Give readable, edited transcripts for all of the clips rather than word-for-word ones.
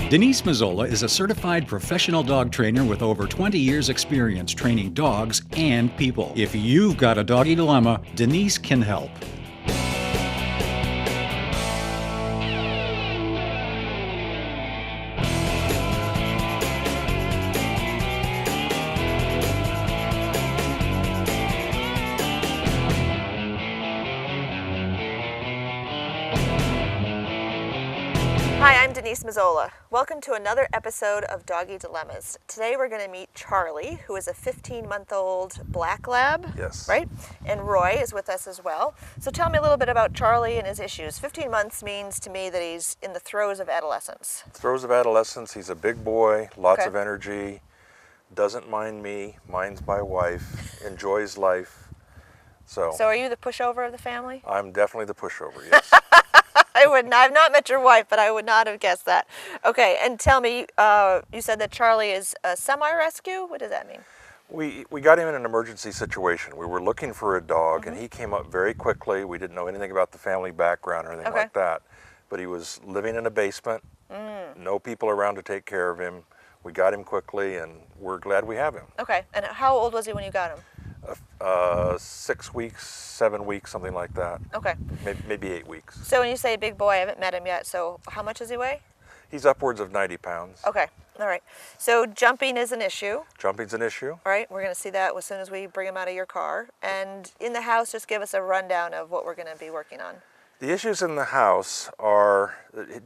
Denise Mazzola is a certified professional dog trainer with over 20 years experience training dogs and people. If you've got a doggy dilemma, Denise can help. Hi, I'm Denise Mazzola. Welcome to another episode of Doggy Dilemmas. Today we're going to meet Charlie, who is a 15-month-old black lab. Yes. Right? And Roy is with us as well. So tell me a little bit about Charlie and his issues. 15 months means to me that he's in the throes of adolescence. Throes of adolescence, he's a big boy, lots Okay. of energy, doesn't mind me, minds my wife, enjoys life. So So are you the pushover of the family? I'm definitely the pushover, yes. I've not met your wife, but I would not have guessed that. Okay, and tell me, you said that Charlie is a semi-rescue? What does that mean? We got him in an emergency situation. We were looking for a dog, and he came up very quickly. We didn't know anything about the family background or anything like that. But he was living in a basement, no people around to take care of him. We got him quickly, and we're glad we have him. Okay, and how old was he when you got him? 6 weeks, 7 weeks, something like that. Okay. Maybe 8 weeks. So when you say big boy, I haven't met him yet, so how much does he weigh? He's upwards of 90 pounds. Okay, all right. So jumping is an issue. Jumping's an issue. All right, we're going to see that as soon as we bring him out of your car. And in the house, just give us a rundown of what we're going to be working on. The issues in the house are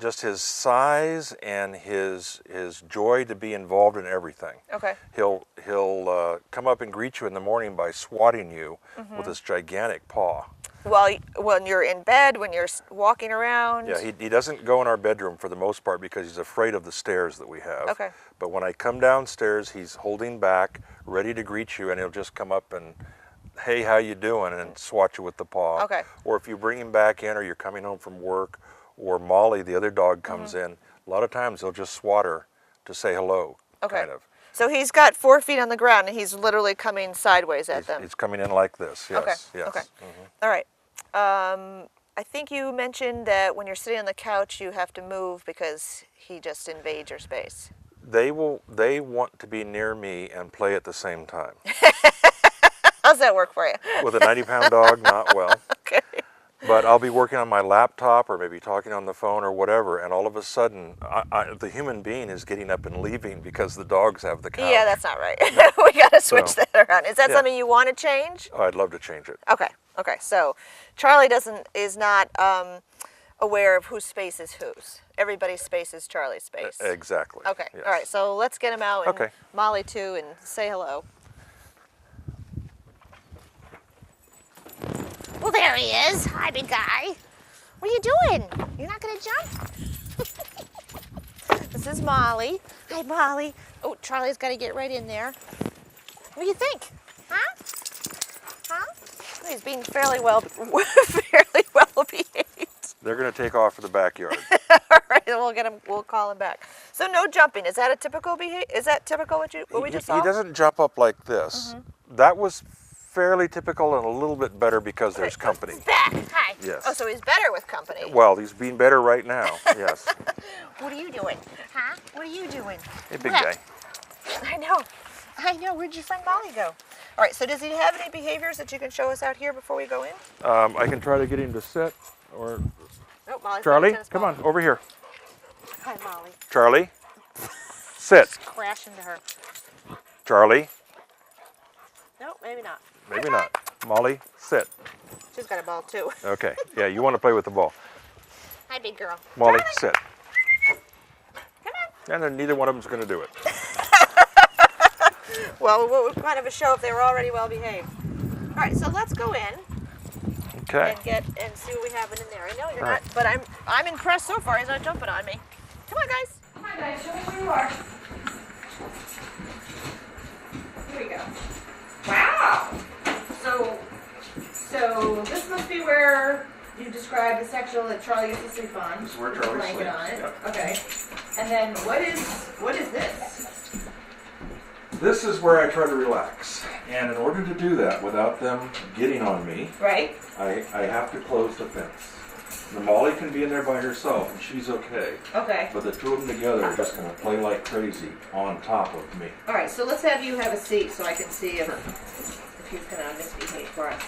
just his size and his joy to be involved in everything. Okay. He'll come up and greet you in the morning by swatting you with his gigantic paw. Well, when you're in bed, when you're walking around. Yeah, he doesn't go in our bedroom for the most part because he's afraid of the stairs that we have. Okay. But when I come downstairs, he's holding back, ready to greet you, and he'll just come up and, hey, how you doing, and swat you with the paw. Okay. Or if you bring him back in, or you're coming home from work, or Molly, the other dog, comes in, a lot of times he'll just swat her to say hello, kind of. So he's got 4 feet on the ground, and he's literally coming sideways at them. He's coming in like this, yes. Okay, yes. okay. All right. I think you mentioned that when you're sitting on the couch, you have to move because he just invades your space. They want to be near me and play at the same time. How's that work for you? With a 90-pound dog, not well. Okay. But I'll be working on my laptop or maybe talking on the phone or whatever, and all of a sudden, the human being is getting up and leaving because the dogs have the couch. Yeah, that's not right. We got to switch that around. Is that Yeah. something you want to change? Oh, I'd love to change it. Okay. Okay. So Charlie is not aware of whose space is whose. Everybody's space is Charlie's space. Exactly. Okay. Yes. All right. So let's get him out. And Okay. Molly too, and say hello. Well, there he is. Hi, big guy. What are you doing? You're not going to jump? This is Molly. Hi, Molly. Oh, Charlie's got to get right in there. What do you think? Huh? Huh? He's being fairly well behaved. They're going to take off for the backyard. All right, we'll call him back. So no jumping. Is that a typical behavior? Is that typical what we just saw? He doesn't jump up like this. That was fairly typical and a little bit better because there's company. Back. Hi. Yes. Oh, so he's better with company. Well, he's being better right now. Yes. What are you doing? Huh? What are you doing? Hey, big guy. I know. I know. Where'd your friend Molly go? All right, so does he have any behaviors that you can show us out here before we go in? I can try to get him to sit. Or Oh, Molly's Charlie, come on, over here. Hi, Molly. Charlie, sit. Crash into her. Charlie, No, maybe not. maybe not. Molly, sit. She's got a ball too. Okay. Yeah, you want to play with the ball. Hi, big girl. Molly, sit. Come on. And then neither one of them's going to do it. Well, what would kind of a show if they were already well behaved? All right, so let's go in Okay. and see what we have in there. I know you're All not, right. but I'm impressed so far. He's not jumping on me. Come on, guys. Come on, guys. Show me where you are. Here we go. Wow. So this must be where you described the sectional that Charlie used to sleep on. This is where with a Charlie blanket sleeps, on it. yep. Okay. And then what is this? This is where I try to relax. And in order to do that without them getting on me, Right? I have to close the fence. Now, Molly can be in there by herself, and she's okay. Okay. But the two of them together are just going to play like crazy on top of me. All right, so let's have you have a seat so I can see if he's going to misbehave for us.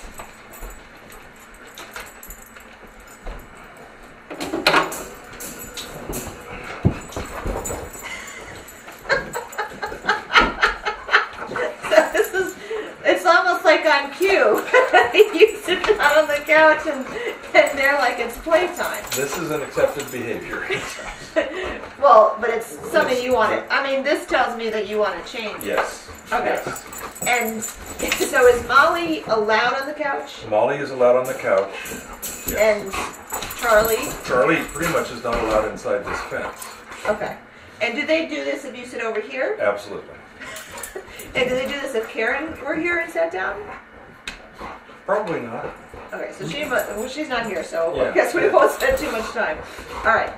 It's almost like on cue. You sit down on the couch and they're like it's playtime. This is an accepted behavior. Well, but it's something you want to. I mean, this tells me that you want to change. Yes. Okay. Yes. And so is Molly allowed on the couch? Molly is allowed on the couch. Yes. And Charlie? Charlie pretty much is not allowed inside this fence. Okay. And do they do this if you sit over here? Absolutely. And do they do this if Karen were here and sat down? Probably not. Okay, so she's not here, so Yeah. I guess we won't spend too much time. All right.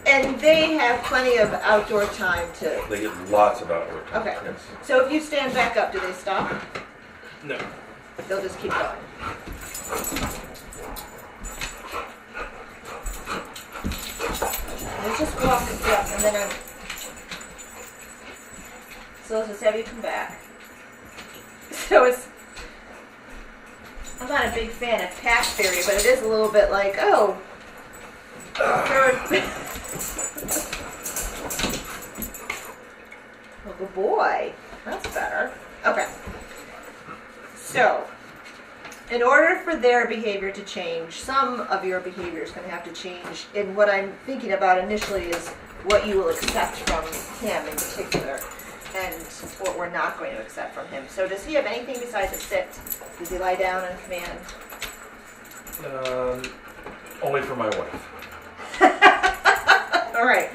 And they have plenty of outdoor time to... They get lots of outdoor time. Okay. Yes. So if you stand back up, do they stop? No. They'll just keep going. Let's just walk up and then so let's just have you come back. So I'm not a big fan of pack theory, but it is a little bit like, oh, oh, good boy. That's better. Okay. So, in order for their behavior to change, some of your behavior is going to have to change. And what I'm thinking about initially is what you will accept from him in particular, and what we're not going to accept from him. So does he have anything besides a sit? Does he lie down on command? Only for my wife. All right.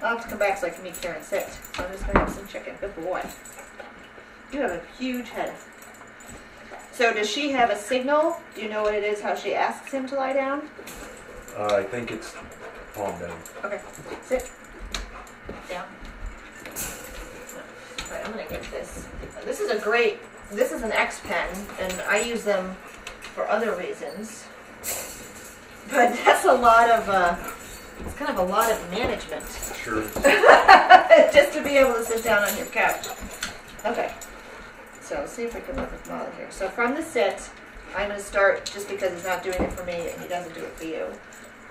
I'll have to come back so I can meet Karen sit. So I'm just going to have some chicken. Good boy. You have a huge head. So does she have a signal? Do you know what it is, how she asks him to lie down? I think it's palm down. Okay. Sit. Down. All right, I'm going to get this. This is an X pen, and I use them for other reasons. But that's a lot of, it's kind of a lot of management. Sure. Just to be able to sit down on your couch. Okay. So let's see if we can work with Molly here. So from the sit, I'm going to start, just because he's not doing it for me and he doesn't do it for you.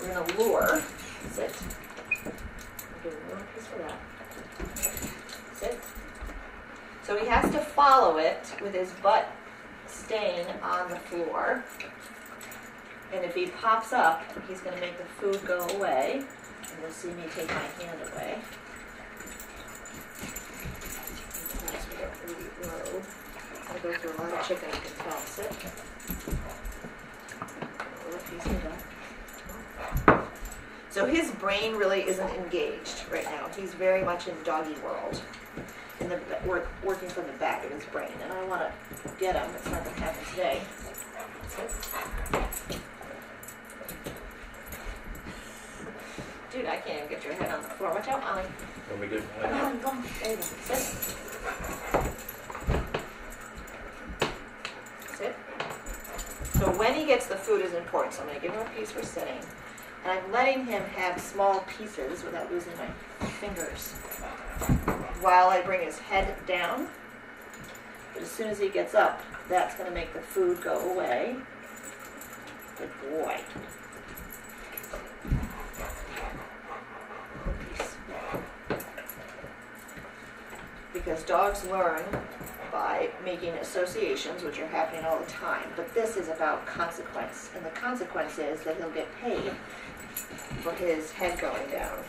We're going to lure. Sit. I'll give him a little piece for that. Sit. So he has to follow it with his butt staying on the floor. And if he pops up, he's going to make the food go away. And you'll see me take my hand away. As we get really low. I go through a lot of chicken, I can tell. Sit. So his brain really isn't engaged right now. He's very much in doggy world. Working from the back of his brain. And I want to get him. It's not going to happen today. Sit. Dude, I can't even get your head on the floor. Watch out, Molly. Let me get my Come on, come on. There you go. Sit. Sit. So when he gets the food is important. So I'm going to give him a piece for sitting. And I'm letting him have small pieces without losing my fingers while I bring his head down. But as soon as he gets up, that's going to make the food go away. Good boy. Because dogs learn by making associations, which are happening all the time. But this is about consequence. And the consequence is that he'll get paid for his head going down.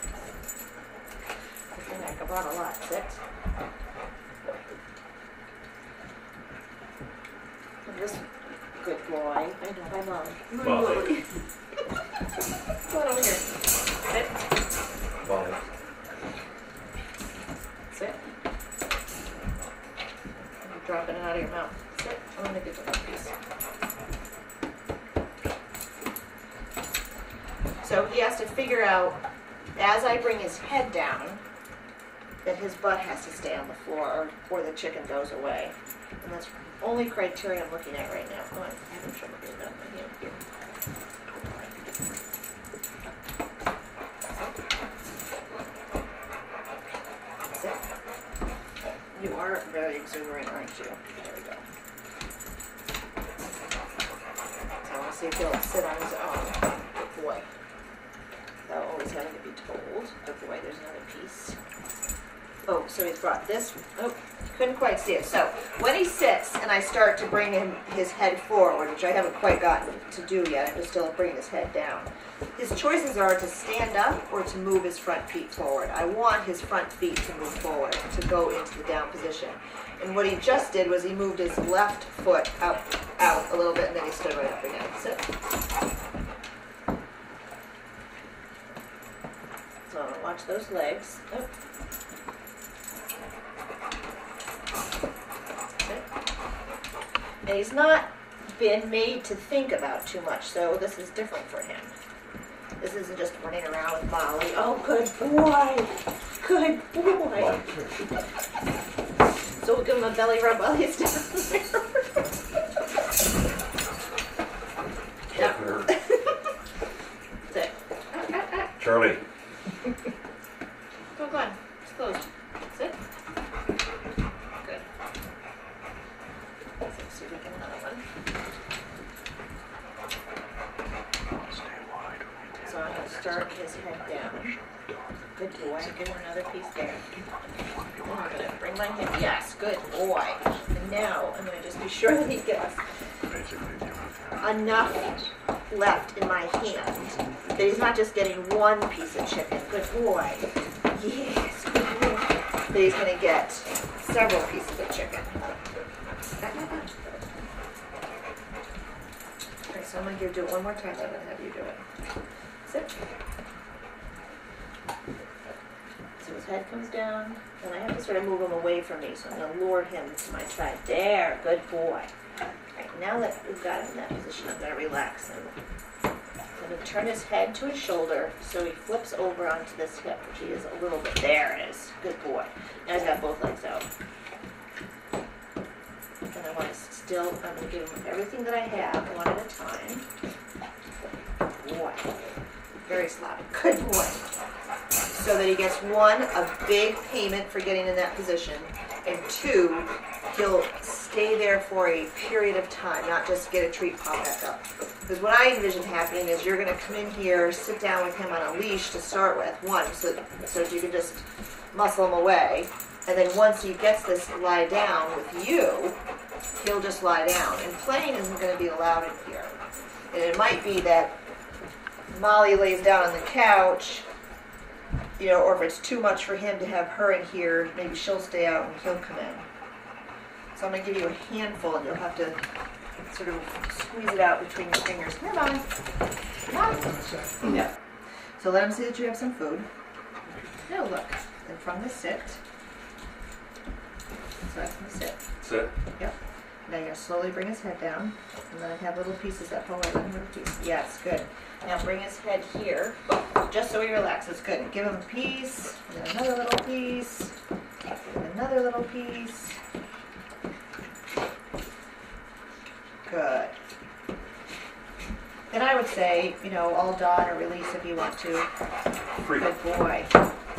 I brought a lot. Sit. And this good boy. I know, my mom. Molly. Come on over here. Sit. Molly. Sit. You're dropping it out of your mouth. Sit. I'm going to get you that piece. So he has to figure out, as I bring his head down, that his butt has to stay on the floor or the chicken goes away. And that's the only criteria I'm looking at right now. Oh, I'm having trouble getting it on my hand here. are very exuberant, aren't you? There we go. So I want to see if he'll sit on his own. Good boy. Without always having to be told. Good boy, there's another piece. Oh, so he's brought this. Oh, couldn't quite see it. So when he sits and I start to bring his head forward, which I haven't quite gotten to do yet, I'm still bringing his head down. His choices are to stand up or to move his front feet forward. I want his front feet to move forward, to go into the down position. And what he just did was he moved his left foot out a little bit, and then he stood right up again. Sit. So I'm gonna watch those legs. Oh. And he's not been made to think about too much, so this is different for him. This isn't just running around with Molly. Oh, good boy. Good boy. So we'll give him a belly rub while he's down there. Yeah. Sit. Charlie. Go on. It's closed. Sit. Good. Let's see if we can another one. So I'm going to start his head down. Good boy. Give him another piece there. Then I'm going to bring my head. Yes, good boy. And now I'm going to just be sure that he gets enough left in my hand that he's not just getting one piece of chicken. Good boy. Yes, good boy. That he's going to get several pieces of chicken. Okay, so I'm going to do it one more time. I'm going to have you do it. Sit. So his head comes down, and I have to sort of move him away from me, so I'm going to lure him to my side. There, good boy. Alright, now that we've got him in that position, I'm going to relax him. I'm going to turn his head to his shoulder, so he flips over onto this hip, which he is a little bit. There it is. Good boy. Now he's got both legs out. And I want to still, I'm going to give him everything that I have, one at a time. Boy. Very sloppy. Good boy. So that he gets one, a big payment for getting in that position, and two, he'll stay there for a period of time, not just get a treat, pop back up. Because what I envision happening is you're going to come in here, sit down with him on a leash to start with, one, so that you can just muscle him away, and then once he gets this lie down with you, he'll just lie down. And playing isn't going to be allowed in here. And it might be that Molly lays down on the couch, you know, or if it's too much for him to have her in here, maybe she'll stay out and he'll come in. So I'm going to give you a handful, and you'll have to sort of squeeze it out between your fingers. Come here, Molly. Come on. Yeah. So let him see that you have some food. No, look. And from the sit. So that's from the sit. Sit. Yep. Now you're going to slowly bring his head down, and then I have little pieces that pull right in little piece. Yes, good. Now bring his head here, just so he relaxes. Good. Give him a piece, and then another little piece, and another little piece. Good. Then I would say, you know, all done or release if you want to. Free. Good boy.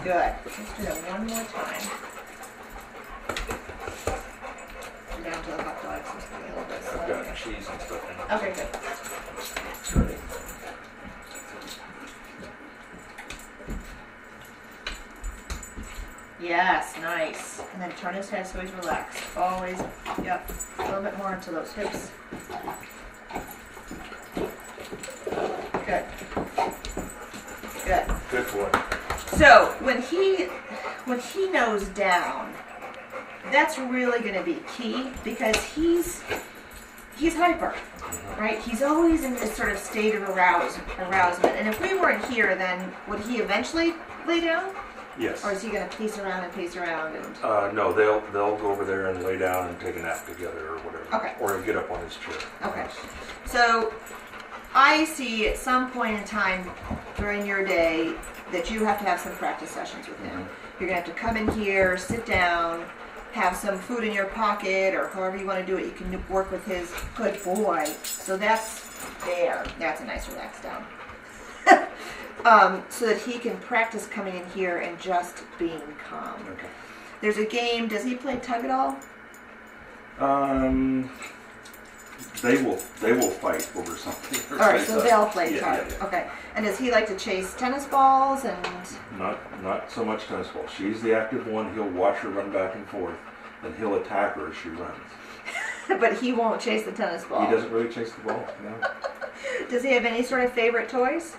Good. Let's do that one more time. Down to the hot dogs. It's gonna be a little bit slow. I've got cheese and stuff in it. Okay, good. Yes, nice. And then turn his head so he's relaxed. Always, yep, a little bit more into those hips. Good. Good. Good boy. So when he knows down, that's really going to be key, because he's hyper, right? He's always in this sort of state of arousement. And if we weren't here, then would he eventually lay down? Yes. Or is he going to pace around and pace around? And No, they'll go over there and lay down and take a nap together or whatever. Okay. Or he'll get up on his chair. Okay. So I see at some point in time during your day that you have to have some practice sessions with him. You're going to have to come in here, sit down, have some food in your pocket, or however you want to do it. You can work with his good boy. So that's there. That's a nice relax down. So that he can practice coming in here and just being calm. Okay. There's a game. Does he play tug at all? They will fight over something. All right, so they'll play tug. Yeah. Okay. And does he like to chase tennis balls and? Not so much tennis ball. She's the active one. He'll watch her run back and forth, and he'll attack her as she runs. But he won't chase the tennis ball. He doesn't really chase the ball. No. Does he have any sort of favorite toys?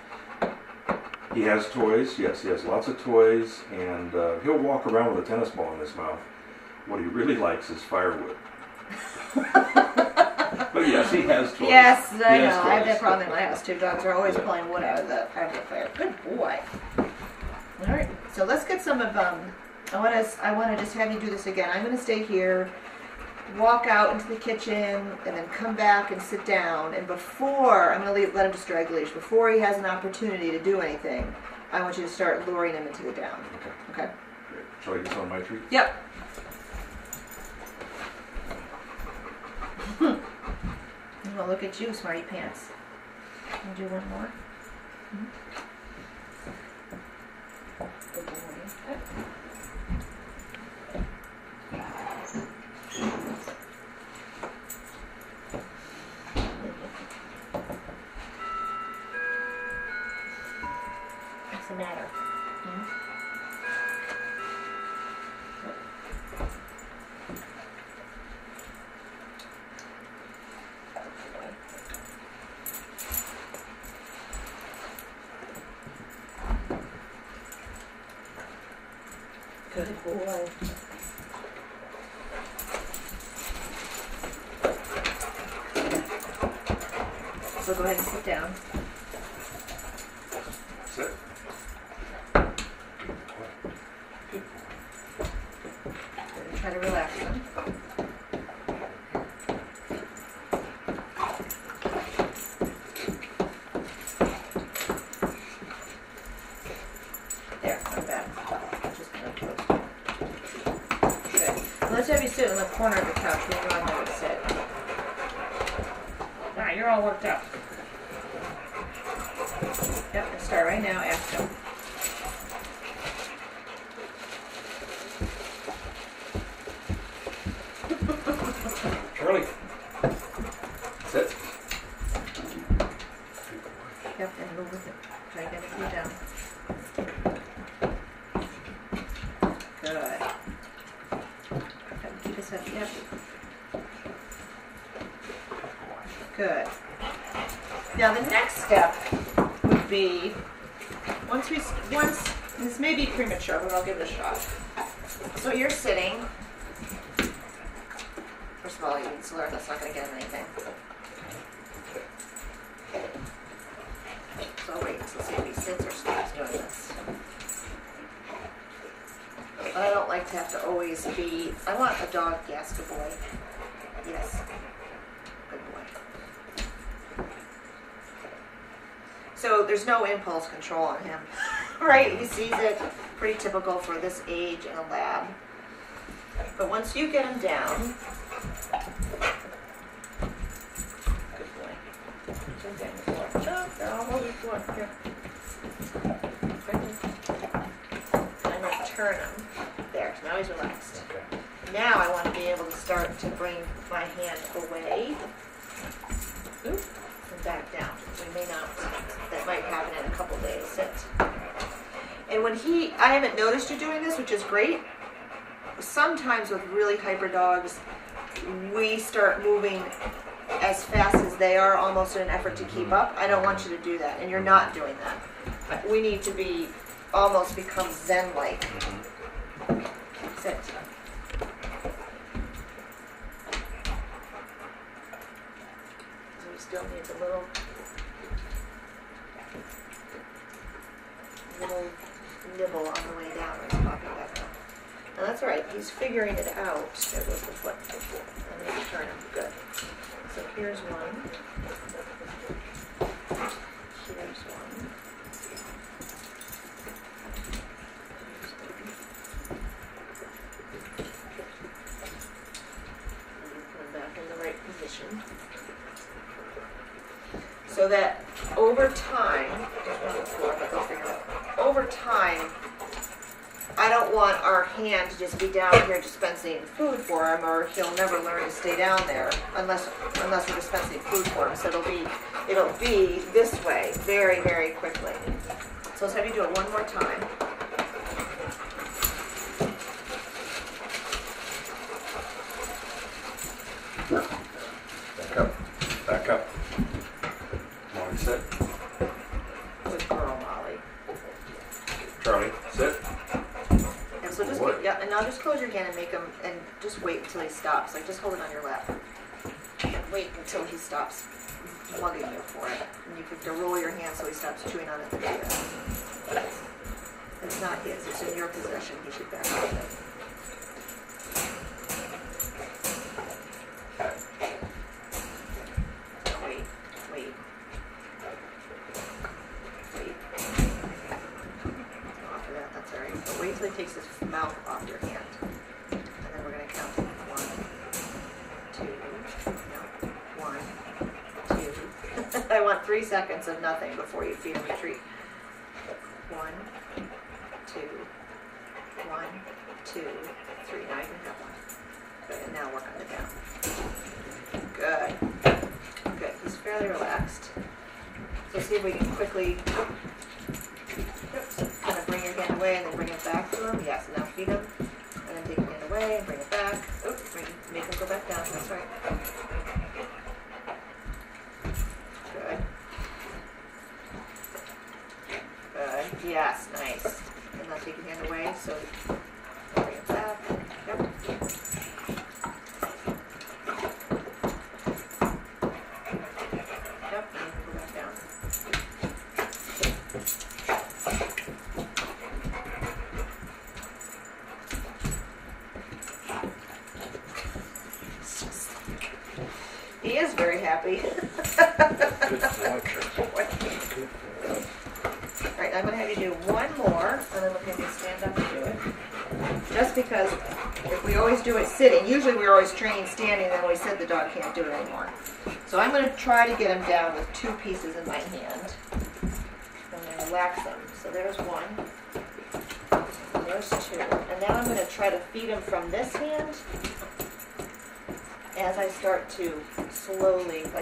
He has toys. Yes, he has lots of toys, and he'll walk around with a tennis ball in his mouth. What he really likes is firewood. But yes, he has toys. Yes, I know. Toys. I have that problem in my house too. Dogs are always pulling wood out of the fire. Good boy. All right, so let's get some of I want to just have you do this again. I'm going to stay here, walk out into the kitchen, and then come back and sit down. And before I'm going to let him just drag the leash. Before he has an opportunity to do anything, I want you to start luring him into the down. Okay. Okay. Great. Shall I get some of my treat? Yep. Well, look at you, smarty pants. Can you do one more? Good boy. What's the matter? Good boy. So go ahead and sit down. Sit. Try to relax them. There, not bad. Just gonna put. Good. Let's have you sit in the corner of the couch where you normally would sit. Ah, you're all worked up. Yep, let's start right now. Ask him. Charlie. Sit. Yep, and move with it. Try to get his feet down. Good. Keep his head. Yep. Good. Now the next step would be once this may be premature, but I'll give it a shot. So you're sitting. First of all, you need to learn that's not going to get him anything. So I'll wait until see if he sits or stops doing this. But I don't like to have to always be. I want a dog. Yes, good boy. Yes, good boy. So there's no impulse control on him, right? He sees it. Pretty typical for this age in a lab. But once you get him down, good boy. Sit down the floor. Oh, I'll hold the floor. Here. I'm going to turn him. There. Now he's relaxed. Okay. Now I want to be able to start to bring my hand away. Oop. And back down. We may not. That might happen in a couple days. Sit. And when I haven't noticed you doing this, which is great. Sometimes with really hyper dogs, we start moving as fast as they are, almost in an effort to keep up. I don't want you to do that, and you're not doing that. We need to almost become Zen-like. Sit. So we still need a little nibble on the way down. Let's pop it back up. Now that's all right. He's figuring it out. There goes the foot. I'm going to turn him. Good. So here's one. Here's one. Put him back in the right position. So that over time, over time, I don't want our hand to just be down here dispensing food for him, or he'll never learn to stay down there unless we're dispensing food for him. So it'll be this way very, very quickly. So let's have you do it one more time. Back up. Back up. Molly, sit. Good girl, Molly. Charlie, sit. And so just and now just close your hand and make him, and just wait until he stops. Like just hold it on your lap. And wait until he stops mugging you for it. And you can roll your hand so he stops chewing on it. It's not his. It's in your possession. He should back off it. Wait. Off of that, that's alright. But wait till he takes his mouth off your hand. And then we're going to count 1, 2, 1, 2. I want 3 seconds of nothing before you feed him your treat. 1, 2, 1, 2, 3. Now you can have one. Good, and now work on it down. Good. Good, he's fairly relaxed. So see if we can quickly kind of bring your hand away and then bring it back to him. Yes, and now feed him. And then take your hand away and bring it back. Oops, make him go back down. That's right. Good. Good. Yes, nice. And now take your hand away. So bring it back. Yep. He is very happy. Alright, I'm going to have you do one more, and then we'll have you stand up and do it. Just because if we always do it sitting, usually we're always training standing, and then when we sit, the dog can't do it anymore. So I'm going to try to get him down with 2 pieces in my hand. I'm going to relax him. So there's 1. There's 2. And now I'm going to try to feed him from this hand as I start to slowly, I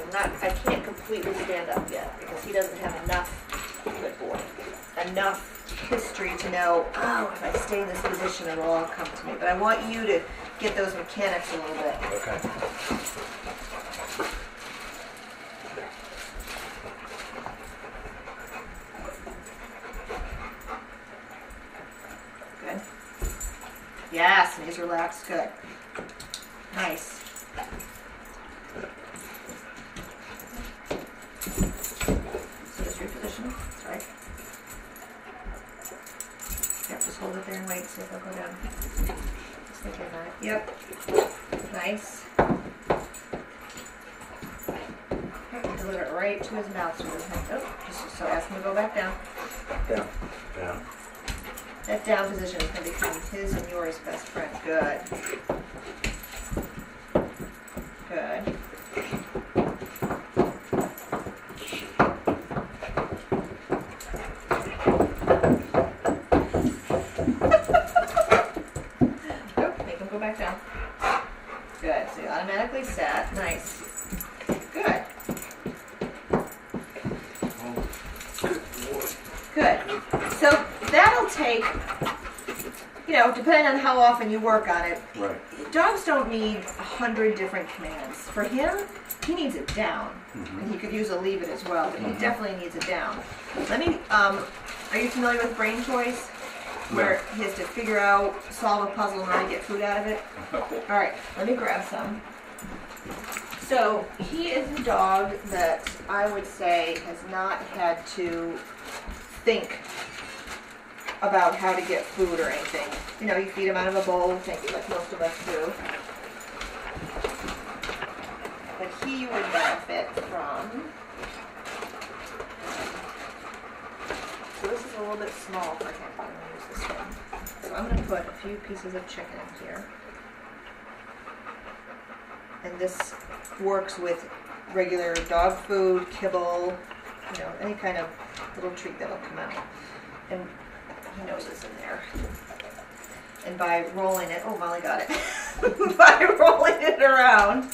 can't completely stand up yet because he doesn't have enough, good boy, enough history to know, oh, if I stay in this position, it'll all come to me. But I want you to get those mechanics a little bit. Okay. Good. Yes, and he's relaxed. Good. Nice. So just reposition. Sorry. Yep, just hold it there and wait. See if they'll go down. Just thinking about it. Yep. Nice. Yep, deliver it right to his mouth. So ask him to go back down. Down. Down. That down position is going to become his and yours best friend. Good. Good. Nope, make him go back down. Good. So you automatically sat. Nice. Good. Good. So that'll take, depending on how often you work on it. Right. Dogs don't need 100 different commands. For him, he needs it down. Mm-hmm. And he could use a leave it as well, but he definitely needs it down. Let me, are you familiar with brain choice? Where he has to figure out, solve a puzzle, and how to get food out of it? Alright, let me grab some. So, he is a dog that I would say has not had to think about how to get food or anything. You feed him out of a bowl, like most of us do. But he would benefit from... So this is a little bit small for him. I'm going to use this one. So I'm going to put a few pieces of chicken in here. And this works with regular dog food, kibble, any kind of little treat that'll come out. And he knows it's in there. And by rolling it, oh, Molly got it. By rolling it around,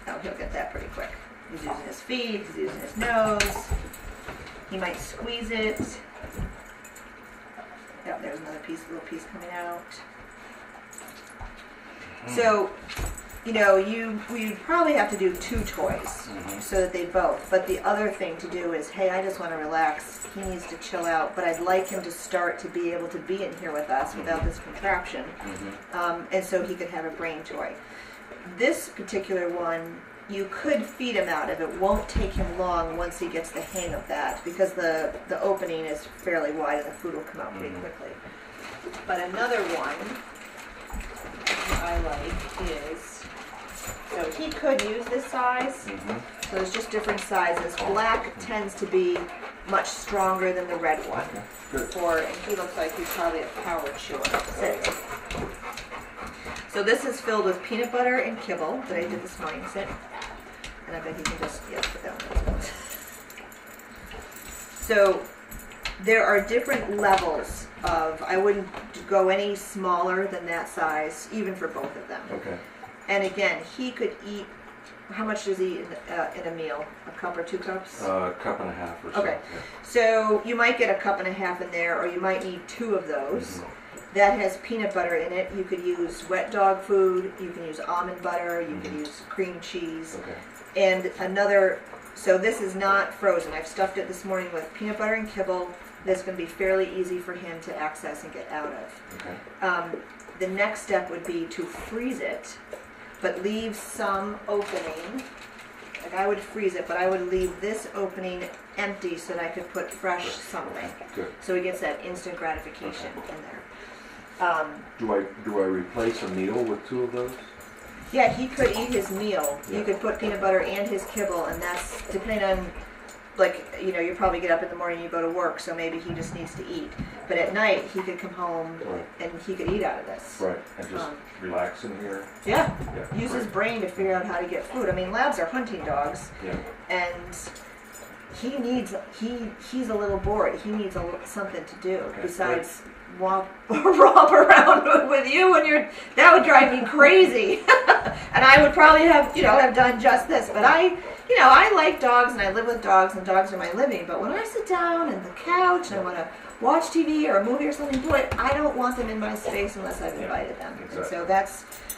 oh, he'll get that pretty quick. He's using his feet, he's using his nose. He might squeeze it. Yep, there's another piece, little piece coming out. So, you know, we'd probably have to do 2 toys so that they both. But the other thing to do is, hey, I just want to relax. He needs to chill out, but I'd like him to start to be able to be in here with us without this contraption, and so he could have a brain toy. This particular one, you could feed him out of. It won't take him long once he gets the hang of that, because the opening is fairly wide and the food will come out pretty quickly. But another one I like is, so he could use this size. So there's just different sizes. Black tends to be much stronger than the red one. And he looks like he's probably a power chewer. Sit. So this is filled with peanut butter and kibble that I did this morning. Sit. And I bet he can just, yeah, put that one. So there are different levels of, I wouldn't go any smaller than that size, even for both of them. Okay. And again, he could eat, how much does he eat in a meal? A cup or 2 cups? A cup and a half or so. Okay. Yeah. So you might get a cup and a half in there, or you might need 2 of those. That has peanut butter in it. You could use wet dog food. You can use almond butter. You can use cream cheese. Okay. And another, so this is not frozen. I've stuffed it this morning with peanut butter and kibble. That's going to be fairly easy for him to access and get out of. Okay. The next step would be to freeze it, but leave some opening. Like I would freeze it, but I would leave this opening empty so that I could put fresh something. Good. So he gets that instant gratification in there. Do I replace a meal with 2 of those? Yeah, he could eat his meal. Yeah. You could put peanut butter and his kibble, and that's depending on, like, you know, you probably get up in the morning, you go to work, so maybe he just needs to eat. But at night, he could come home and he could eat out of this. Right, and just relax in here. Yeah, Yeah, use his brain to figure out how to get food. I mean, labs are hunting dogs, Yeah. and he's a little bored. He needs something to do besides romp around with you, and that would drive me crazy. And I would probably have done just this. But I like dogs, and I live with dogs, and dogs are my living. But when I sit down on the couch and I want to watch TV or a movie or something, boy, I don't want them in my space unless I've invited them. Exactly. And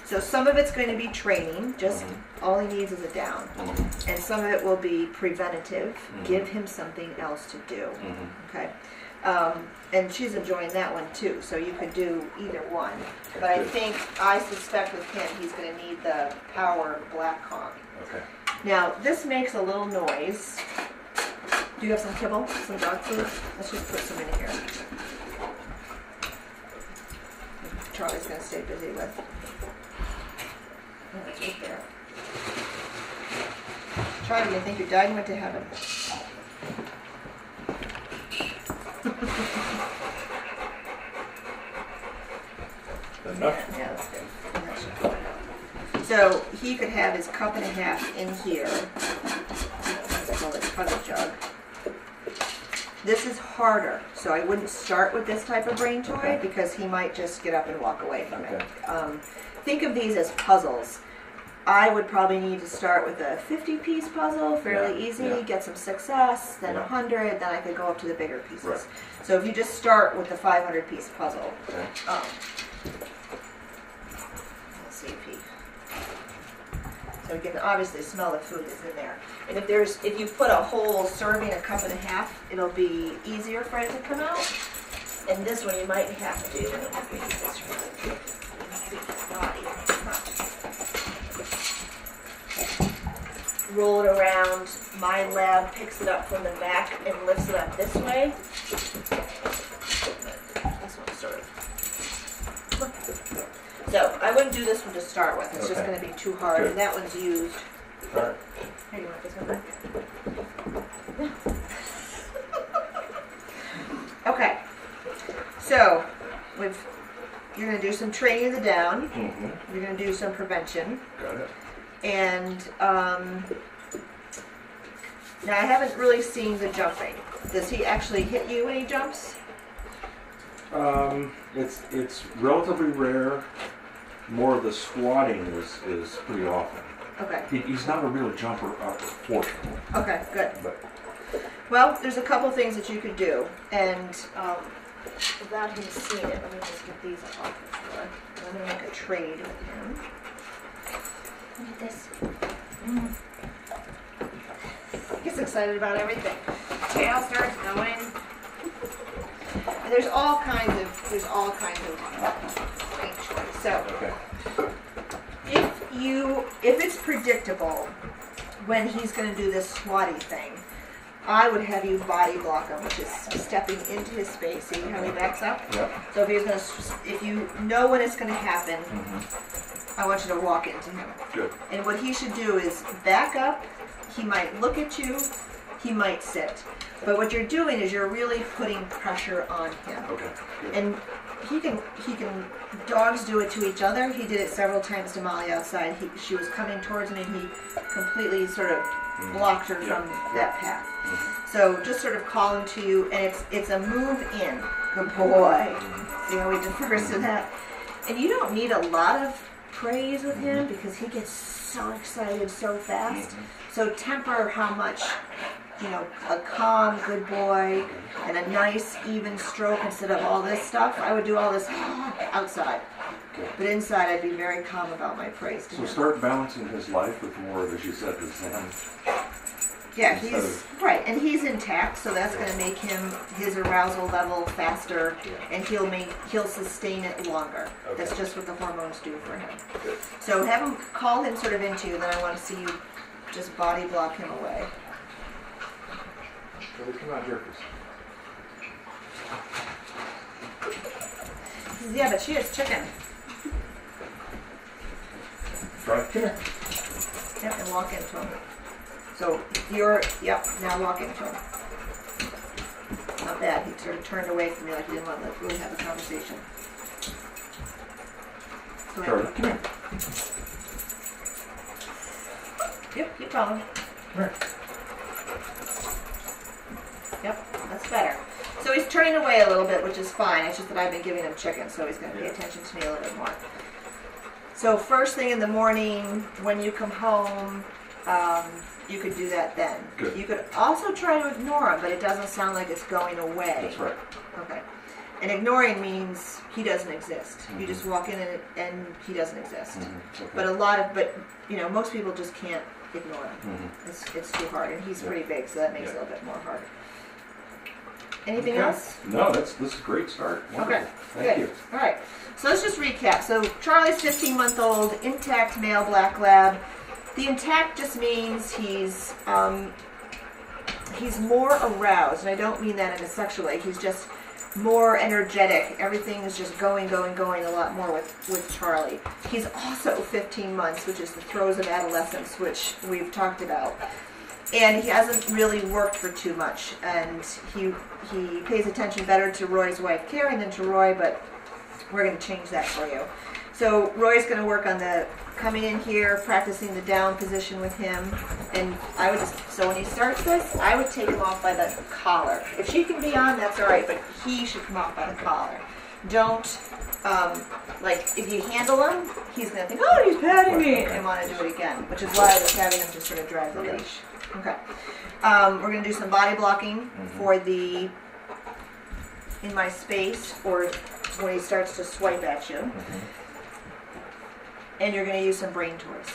so some of it's going to be training, just all he needs is a down. And some of it will be preventative, give him something else to do. Okay. And she's enjoying that one too, so you could do either one. But I suspect with him, he's going to need the Power Black Kong. Okay. Now, this makes a little noise. Do you have some kibble, some dog food? Let's just put some in here. Charlie's going to stay busy with. Oh, it's right there. Charlie, you think your dad went to heaven? Enough? Yeah, that's good. That should go enough. So he could have his cup and a half in here. Let's call it puzzle jug. This is harder, so I wouldn't start with this type of brain toy because he might just get up and walk away from it. Think of these as puzzles. I would probably need to start with a 50-piece puzzle, fairly easy, get some success, then 100, then I could go up to the bigger pieces. Right. So if you just start with the 500-piece puzzle, let's see if so you can obviously smell the food that's in there. And if you put a whole serving, a cup and a half, it'll be easier for it to come out. And this one you might have to, roll it around. My lab picks it up from the back and lifts it up this way. This one's sort of. So I wouldn't do this one to start with. It's just going to be too hard. Good. And that one's used. All right. Here, you want this one back? Okay. So you're going to do some training of the down. You're going to do some prevention. Got it. And now I haven't really seen the jumping. Does he actually hit you when he jumps? It's relatively rare. More of the swatting is pretty often. Okay. He's not a real jumper upper, fortunately. Okay, good. But Well, there's a couple things that you could do, and without him seeing it, let me just get these off the floor. I'm going to make a trade with him. Look at this. He gets excited about everything. Tail starts going. And there's all kinds of great choice. So, okay. if it's predictable when he's going to do this swatty thing, I would have you body block him, which is stepping into his space. See how he backs up? Yep. So if you know when it's going to happen, I want you to walk into him. Good. And what he should do is back up. He might look at you. He might sit. But what you're doing is you're really putting pressure on him. Okay. Good. And he can. Dogs do it to each other. He did it several times to Molly outside. She was coming towards me, and he completely sort of blocked her from that path. So just sort of calling to you, and it's a move in. Good boy. See how we defers to that? And you don't need a lot of praise with him because he gets so excited so fast. So temper how much, a calm, good boy, and a nice, even stroke instead of all this stuff. I would do all this outside. But inside, I'd be very calm about my praise to him. So start balancing his life with more of, as you said, the zen. Yeah, he's right, and he's intact, so that's going to make his arousal level faster, and he'll sustain it longer. Okay. That's just what the hormones do for him. Good. So have him call him sort of into you, and then I want to see you just body block him away. So come out here He says, yeah, but she has chicken. Right. Come here. Yep, and walk into him. So now walk into him. Not bad. He sort of turned away from me like he didn't want to really have a conversation. So Charlie, come here. Yep, keep going. Come here. Yep, that's better. So he's turning away a little bit, which is fine. It's just that I've been giving him chicken, so he's going to pay attention to me a little bit more. So first thing in the morning, when you come home, you could do that then. Good. You could also try to ignore him, but it doesn't sound like it's going away. That's right. Okay. And ignoring means he doesn't exist. You just walk in and he doesn't exist. Okay. But most people just can't ignore him. It's too hard, and he's pretty big, so that makes it a little bit more hard. Anything else? No, this is a great start. Wonderful. Okay, Thank good. you. All right, so let's just recap. So Charlie's 15-month-old, intact male black lab. The intact just means he's more aroused, and I don't mean that in a sexual way. He's just more energetic. Everything is just going a lot more with Charlie. He's also 15 months, which is the throes of adolescence, which we've talked about. And he hasn't really worked for too much, and he pays attention better to Roy's wife Karen than to Roy, but we're going to change that for you. So Roy's going to work on the coming in here, practicing the down position with him, and so when he starts this, I would take him off by the collar. If she can be on, that's all right, but he should come off by the collar. Don't, if you handle him, he's going to think, oh, he's patting me, and want to do it again, which is why I was having him just sort of drag the leash. Okay. We're going to do some body blocking for the in my space, or when he starts to swipe at you. And you're going to use some brain toys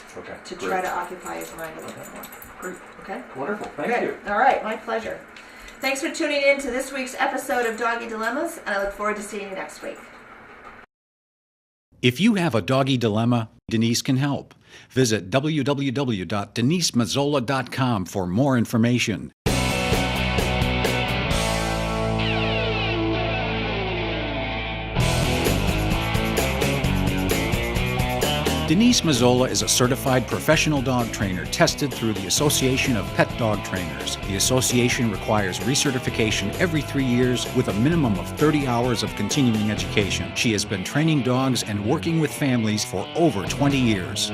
to try to occupy his mind a little bit more. Great. Okay? Wonderful. Thank you. All right, my pleasure. Thanks for tuning in to this week's episode of Doggy Dilemmas, and I look forward to seeing you next week. If you have a doggy dilemma, Denise can help. Visit www.denisemazzola.com for more information. Denise Mazzola is a certified professional dog trainer tested through the Association of Pet Dog Trainers. The association requires recertification every 3 years with a minimum of 30 hours of continuing education. She has been training dogs and working with families for over 20 years.